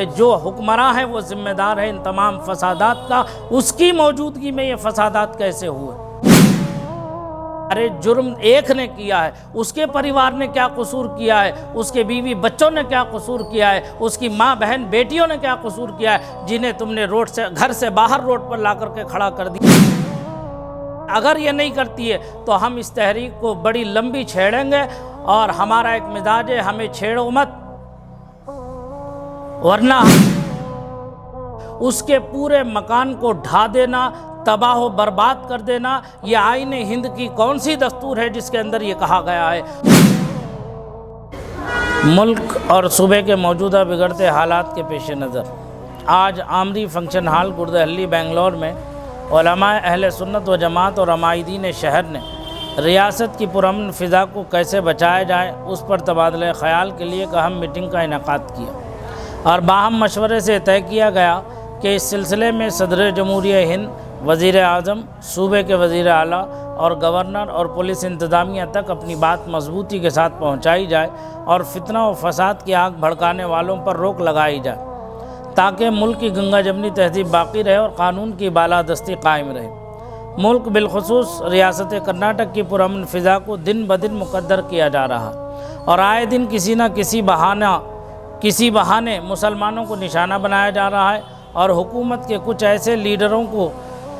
جو حکمراں ہے وہ ذمہ دار ہے ان تمام فسادات کا، اس کی موجودگی میں یہ فسادات کیسے ہوئے؟ ارے جرم ایک نے کیا ہے، اس کے پریوار نے کیا قصور کیا ہے، اس کے بیوی بچوں نے کیا قصور کیا ہے، اس کی ماں بہن بیٹیوں نے کیا قصور کیا ہے، جنہیں تم نے گھر سے باہر روڈ پر لا کر کے کھڑا کر دیا۔ اگر یہ نہیں کرتی ہے تو ہم اس تحریک کو بڑی لمبی چھیڑیں گے، اور ہمارا ایک مزاج ہے، ہمیں چھیڑو مت، ورنہ اس کے پورے مکان کو ڈھا دینا، تباہ و برباد کر دینا۔ یہ آئین ہند کی کون سی دستور ہے جس کے اندر یہ کہا گیا ہے؟ ملک اور صوبے کے موجودہ بگڑتے حالات کے پیش نظر آج آمری فنکشن ہال گردہلی بنگلور میں علماء اہل سنت و جماعت اور عمائدین شہر نے ریاست کی پرامن فضا کو کیسے بچایا جائے اس پر تبادلہ خیال کے لیے ایک اہم میٹنگ کا انعقاد کیا، اور باہم مشورے سے طے کیا گیا کہ اس سلسلے میں صدر جمہوریہ ہند، وزیر اعظم، صوبے کے وزیر اعلیٰ اور گورنر اور پولیس انتظامیہ تک اپنی بات مضبوطی کے ساتھ پہنچائی جائے، اور فتنہ و فساد کی آگ بھڑکانے والوں پر روک لگائی جائے، تاکہ ملک کی گنگا جمنی تہذیب باقی رہے اور قانون کی بالادستی قائم رہے۔ ملک بالخصوص ریاست کرناٹک کی پرامن فضا کو دن بدن مقدر کیا جا رہا، اور آئے دن کسی نہ کسی بہانے مسلمانوں کو نشانہ بنایا جا رہا ہے، اور حکومت کے کچھ ایسے لیڈروں کو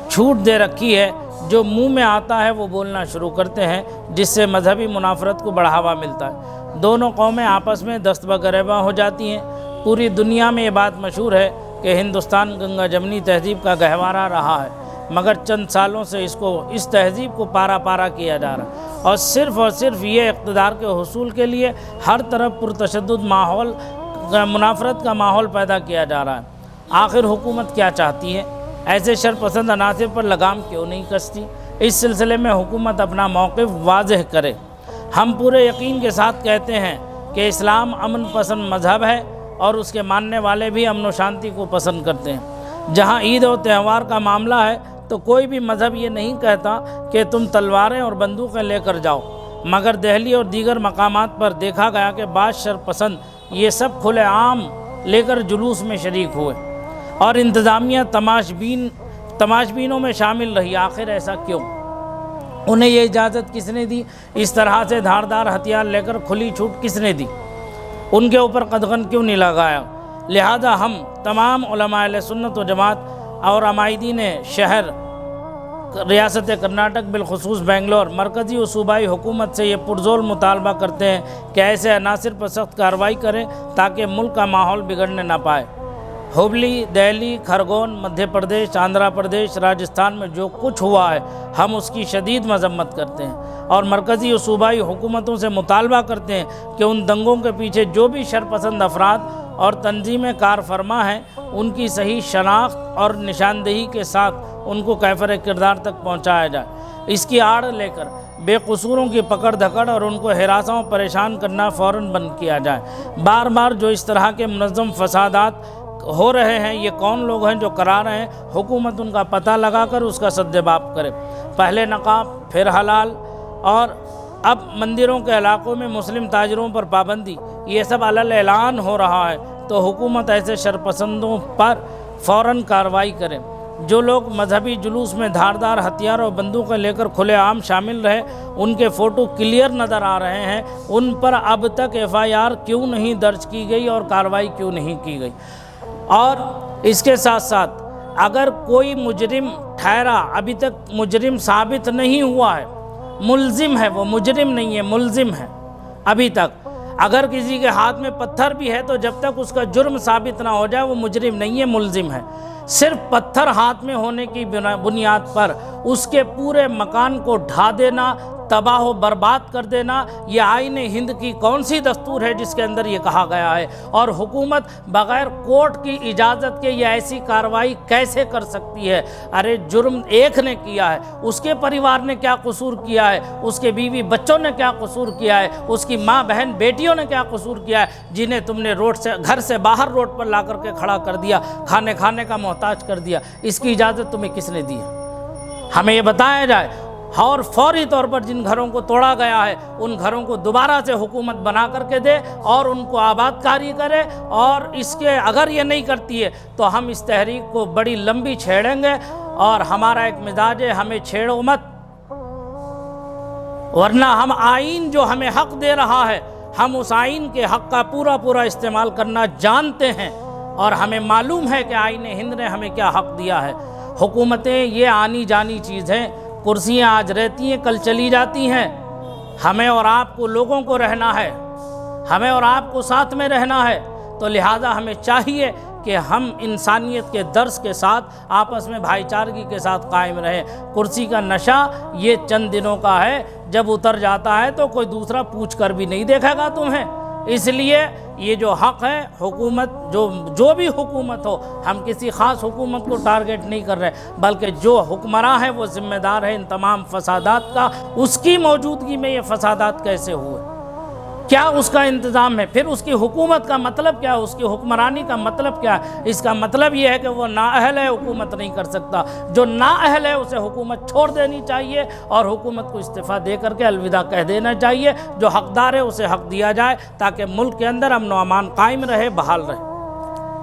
چھوٹ دے رکھی ہے جو منہ میں آتا ہے وہ بولنا شروع کرتے ہیں، جس سے مذہبی منافرت کو بڑھاوا ملتا ہے۔ دونوں قومیں آپس میں دست بگریباں ہو جاتی ہیں۔ پوری دنیا میں یہ بات مشہور ہے کہ ہندوستان گنگا جمنی تہذیب کا گہوارہ رہا ہے، مگر چند سالوں سے اس تہذیب کو پارا پارا کیا جا رہا ہے، اور صرف یہ اقتدار کے حصول کے لیے ہر طرف پرتشدد ماحول، منافرت کا ماحول پیدا کیا جا رہا ہے۔ آخر حکومت کیا چاہتی ہے؟ ایسے شرپسند عناصر پر لگام کیوں نہیں کستی؟ اس سلسلے میں حکومت اپنا موقف واضح کرے۔ ہم پورے یقین کے ساتھ کہتے ہیں کہ اسلام امن پسند مذہب ہے، اور اس کے ماننے والے بھی امن و شانتی کو پسند کرتے ہیں۔ جہاں عید و تہوار کا معاملہ ہے تو کوئی بھی مذہب یہ نہیں کہتا کہ تم تلواریں اور بندوقیں لے کر جاؤ، مگر دہلی اور دیگر مقامات پر دیکھا گیا کہ بعض شرپسند یہ سب کھلے عام لے کر جلوس میں شریک ہوئے، اور انتظامیہ تماشبینوں میں شامل رہی۔ آخر ایسا کیوں؟ انہیں یہ اجازت کس نے دی؟ اس طرح سے دھاردار ہتھیار لے کر کھلی چھوٹ کس نے دی؟ ان کے اوپر قدغن کیوں نہیں لگایا؟ لہذا ہم تمام علماء اہل سنت و جماعت اور عمائدین شہر ریاست کرناٹک بالخصوص بنگلور مرکزی و صوبائی حکومت سے یہ پرزور مطالبہ کرتے ہیں کہ ایسے عناصر پر سخت کارروائی کریں تاکہ ملک کا ماحول بگڑنے نہ پائے۔ ہبلی، دہلی، کھرگون، مدھیہ پردیش، آندھرا پردیش، راجستھان میں جو کچھ ہوا ہے ہم اس کی شدید مذمت کرتے ہیں، اور مرکزی و صوبائی حکومتوں سے مطالبہ کرتے ہیں کہ ان دنگوں کے پیچھے جو بھی شرپسند افراد اور تنظیمیں کار فرما ہیں ان کی صحیح شناخت اور نشاندہی کے ساتھ ان کو کیفر کردار تک پہنچایا جائے۔ اس کی آڑ لے کر بے قصوروں کی پکڑ دھکڑ اور ان کو ہراساں و پریشان کرنا فوراً بند کیا جائے۔ بار بار جو اس طرح کے منظم فسادات ہو رہے ہیں، یہ کون لوگ ہیں جو کرا رہے ہیں؟ حکومت ان کا پتہ لگا کر اس کا سدباب کرے۔ پہلے نقاب، پھر حلال، اور اب مندروں کے علاقوں میں مسلم تاجروں پر پابندی، یہ سب علل اعلان ہو رہا ہے، تو حکومت ایسے شرپسندوں پر فوراً کارروائی کرے۔ جو لوگ مذہبی جلوس میں دھاردار ہتھیار اور بندوقیں لے کر کھلے عام شامل رہے، ان کے فوٹو کلیئر نظر آ رہے ہیں، ان پر اب تک FIR کیوں نہیں درج کی گئی اور کارروائی کیوں نہیں کی گئی؟ اور اس کے ساتھ ساتھ اگر کوئی مجرم ٹھہرا، ابھی تک مجرم ثابت نہیں ہوا ہے، ملزم ہے، وہ مجرم نہیں ہے، ملزم ہے ابھی تک، اگر کسی کے ہاتھ میں پتھر بھی ہے تو جب تک اس کا جرم ثابت نہ ہو جائے وہ مجرم نہیں ہے، ملزم ہے۔ صرف پتھر ہاتھ میں ہونے کی بنیاد پر اس کے پورے مکان کو ڈھا دینا، تباہ و برباد کر دینا، یہ آئین ہند کی کون سی دستور ہے جس کے اندر یہ کہا گیا ہے؟ اور حکومت بغیر کورٹ کی اجازت کے یہ ایسی کارروائی کیسے کر سکتی ہے؟ ارے جرم ایک نے کیا ہے، اس کے پریوار نے کیا قصور کیا ہے، اس کے بیوی بچوں نے کیا قصور کیا ہے، اس کی ماں بہن بیٹیوں نے کیا قصور کیا ہے، جنہیں تم نے گھر سے باہر روڈ پر لا کر کے کھڑا کر دیا، کھانے کا محتاج کر دیا؟ اس کی اجازت تمہیں کس نے دی ہے؟ ہمیں یہ بتایا جائے۔ اور فوری طور پر جن گھروں کو توڑا گیا ہے ان گھروں کو دوبارہ سے حکومت بنا کر کے دے اور ان کو آباد کاری کرے، اور اس کے اگر یہ نہیں کرتی ہے تو ہم اس تحریک کو بڑی لمبی چھیڑیں گے، اور ہمارا ایک مزاج ہے ہمیں چھیڑو مت، ورنہ ہم آئین جو ہمیں حق دے رہا ہے ہم اس آئین کے حق کا پورا استعمال کرنا جانتے ہیں، اور ہمیں معلوم ہے کہ آئین ہند نے ہمیں کیا حق دیا ہے۔ حکومتیں یہ آنی جانی چیز ہیں، کرسیاں آج رہتی ہیں کل چلی جاتی ہیں، ہمیں اور آپ کو لوگوں کو رہنا ہے، ہمیں اور آپ کو ساتھ میں رہنا ہے، تو لہٰذا ہمیں چاہیے کہ ہم انسانیت کے درس کے ساتھ آپس میں بھائی چارگی کے ساتھ قائم رہیں۔ کرسی کا نشہ یہ چند دنوں کا ہے، جب اتر جاتا ہے تو کوئی دوسرا پوچھ کر بھی نہیں دیکھے گا تمہیں۔ اس لیے یہ جو حق ہے، حکومت جو بھی حکومت ہو، ہم کسی خاص حکومت کو ٹارگٹ نہیں کر رہے، بلکہ جو حکمراں ہے وہ ذمہ دار ہے ان تمام فسادات کا۔ اس کی موجودگی میں یہ فسادات کیسے ہوئے، کیا اس کا انتظام ہے، پھر اس کی حکومت کا مطلب کیا ہے، اس کی حکمرانی کا مطلب کیا ہے؟ اس کا مطلب یہ ہے کہ وہ نااہل ہے، حکومت نہیں کر سکتا۔ جو نااہل ہے اسے حکومت چھوڑ دینی چاہیے اور حکومت کو استعفیٰ دے کر کے الوداع کہہ دینا چاہیے۔ جو حقدار ہے اسے حق دیا جائے تاکہ ملک کے اندر امن و امان قائم رہے، بحال رہے۔